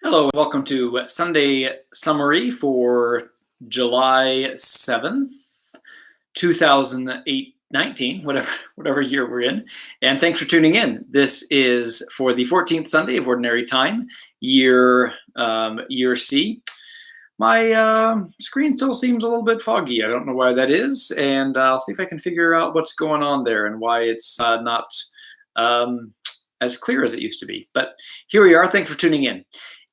Hello, and welcome to Sunday Summary for July 7th, 2019, whatever year we're in. And thanks for tuning in. This is for the 14th Sunday of Ordinary Time, year C. My screen still seems a little bit foggy. I don't know why that is, and I'll see if I can figure out what's going on there and why it's not as clear as it used to be. But here we are. Thanks for tuning in.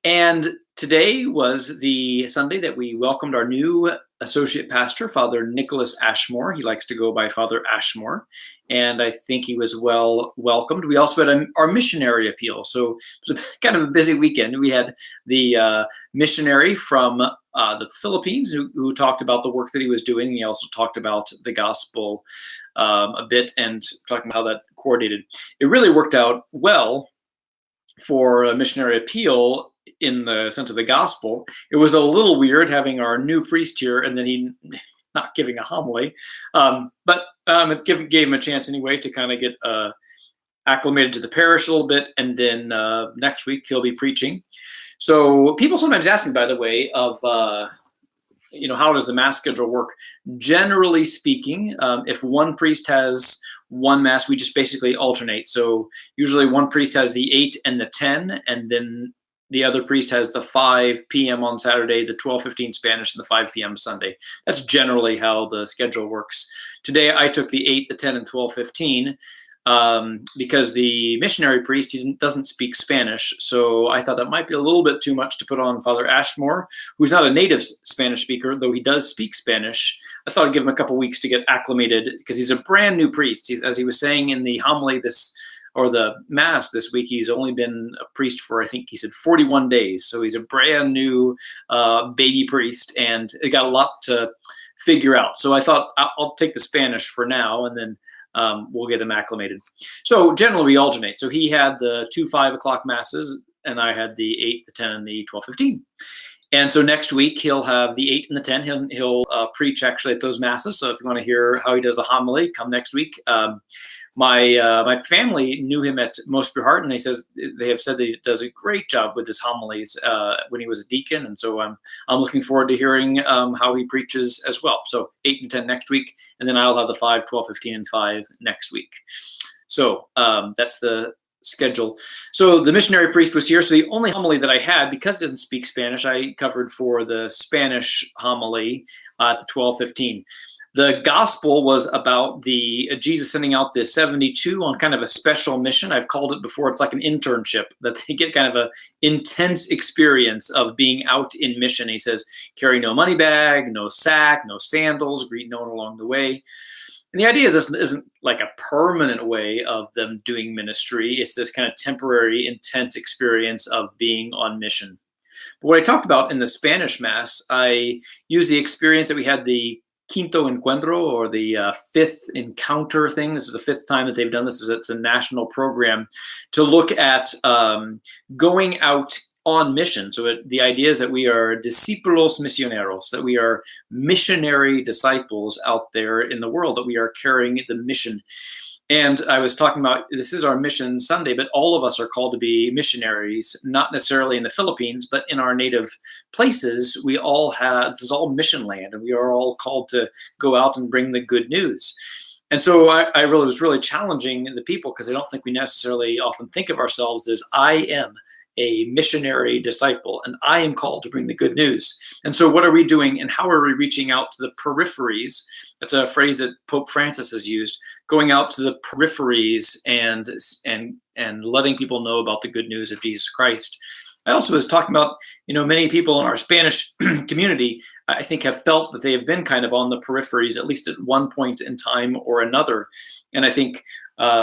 And today was the Sunday that we welcomed our new associate pastor, Father Nicholas Ashmore. He likes to go by Father Ashmore, and I think he was well welcomed. We also had our missionary appeal, so it was kind of a busy weekend. We had the missionary from the Philippines who talked about the work that he was doing. He also talked about the gospel a bit and talking about how that coordinated. It really worked out well for a missionary appeal in the sense of the gospel. It was a little weird having our new priest here and then he not giving a homily, but it gave him a chance anyway to kind of get acclimated to the parish a little bit, and then next week he'll be preaching. So people sometimes ask me, by the way, of how does the Mass schedule work? Generally speaking, if one priest has one Mass, we just basically alternate. So usually one priest has the 8 and the 10, and then the other priest has the 5 p.m. on Saturday, the 12:15 Spanish, and the 5 p.m. Sunday. That's generally how the schedule works. Today I took the 8, the 10, and 12:15 because the missionary priest doesn't speak Spanish. So I thought that might be a little bit too much to put on Father Ashmore, who's not a native Spanish speaker, though he does speak Spanish. I thought I'd give him a couple weeks to get acclimated because he's a brand new priest. As he was saying in the homily the Mass this week, he's only been a priest for, I think he said, 41 days. So he's a brand new baby priest, and it got a lot to figure out. So I thought I'll take the Spanish for now, and then we'll get him acclimated. So generally we alternate. So he had the 2 5 o'clock Masses, and I had the 8, the 10, and the 12:15. And so next week he'll have the 8 and the 10. He'll preach actually at those Masses. So if you want to hear how he does a homily, come next week. My family knew him at Most Pure Heart, and they have said that he does a great job with his homilies when he was a deacon, and so I'm looking forward to hearing how he preaches as well. So 8 and 10 next week, and then I'll have the 5, 12, 15, and 5 next week. So that's the schedule. So the missionary priest was here. So the only homily that I had, because I didn't speak Spanish, I covered for the Spanish homily at the 12:15. The gospel was about Jesus sending out the 72 on kind of a special mission. I've called it before. It's like an internship that they get kind of an intense experience of being out in mission. He says, carry no money bag, no sack, no sandals, greet no one along the way. And the idea is this isn't like a permanent way of them doing ministry. It's this kind of temporary, intense experience of being on mission. But what I talked about in the Spanish Mass, I used the experience that we had the Quinto Encuentro, or the 5th encounter thing. This is the 5th time that they've done this. It's a national program to look at going out on mission. So the idea is that we are discípulos misioneros, that we are missionary disciples out there in the world, that we are carrying the mission. And I was talking about, this is our Mission Sunday, but all of us are called to be missionaries, not necessarily in the Philippines, but in our native places. We all have, this is all mission land, and we are all called to go out and bring the good news. And so I really was really challenging the people, because I don't think we necessarily often think of ourselves as, I am a missionary disciple, and I am called to bring the good news. And so what are we doing, and how are we reaching out to the peripheries? That's a phrase that Pope Francis has used, going out to the peripheries and letting people know about the good news of Jesus Christ. I also was talking about, many people in our Spanish community, I think, have felt that they have been kind of on the peripheries, at least at one point in time or another. And I think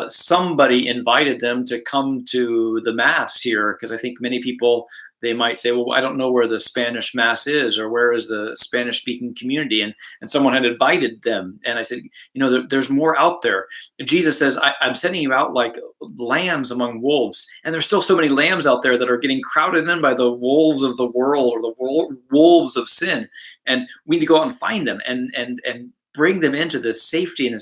somebody invited them to come to the Mass here, because I think many people, they might say, well, I don't know where the Spanish Mass is, or where is the Spanish speaking community. And someone had invited them. And I said, there's more out there. And Jesus says, I'm sending you out like lambs among wolves. And there's still so many lambs out there that are getting crowded in by the wolves of the world, or the wolves of sin. And we need to go out and find them and bring them into this safety and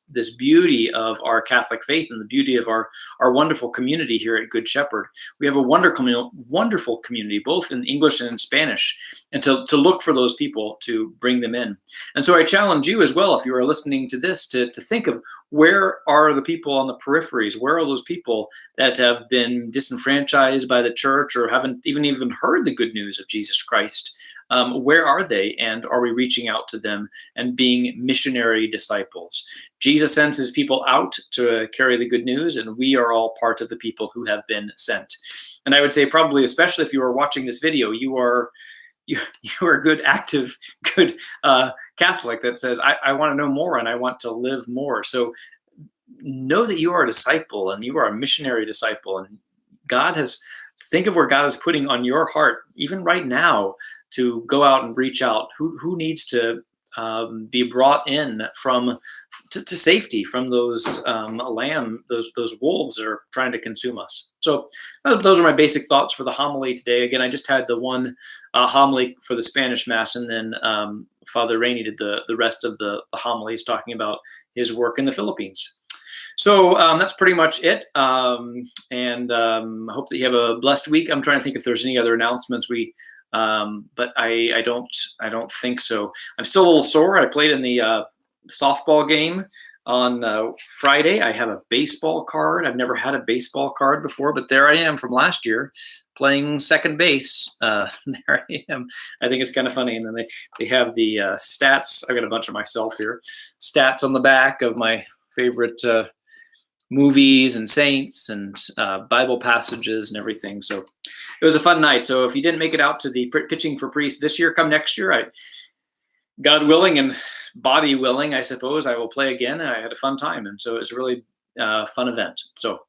this beauty of our Catholic faith and the beauty of our wonderful community here at Good Shepherd. We have a wonderful community, both in English and in Spanish, and to look for those people to bring them in. And so I challenge you as well, if you are listening to this, to think of where are the people on the peripheries? Where are those people that have been disenfranchised by the church or haven't even heard the good news of Jesus Christ? Where are they? And are we reaching out to them and being missionary disciples? Jesus sends his people out to carry the good news, and we are all part of the people who have been sent. And I would say, probably, especially if you are watching this video, you are a good, active, good Catholic that says, I want to know more and I want to live more. So know that you are a disciple and you are a missionary disciple. And think of where God is putting on your heart, even right now, to go out and reach out. Who needs to be brought in to safety from those those wolves that are trying to consume us. So those are my basic thoughts for the homily today. Again, I just had the one homily for the Spanish Mass, and then Father Rainey did the rest of the homilies talking about his work in the Philippines. So that's pretty much it. And I hope that you have a blessed week. I'm trying to think if there's any other announcements but I don't think so. I'm still a little sore. I played in the softball game on Friday. I have a baseball card. I've never had a baseball card before, but there I am from last year playing second base. There I am. I think it's kind of funny. And then they have the stats. I got a bunch of myself here. Stats on the back of my favorite movies and saints and Bible passages and everything. So it was a fun night. So if you didn't make it out to the pitching for priests this year, come next year. God willing and body willing, I suppose, I will play again. I had a fun time. And so it was a really fun event. So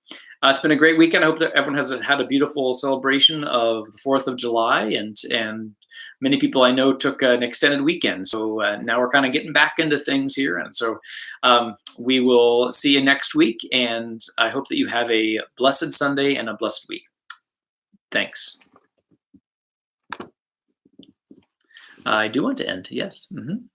it's been a great weekend. I hope that everyone has had a beautiful celebration of the 4th of July. And many people I know took an extended weekend. So now we're kind of getting back into things here. And so we will see you next week. And I hope that you have a blessed Sunday and a blessed week. Thanks. I do want to end. Yes. Mm-hmm.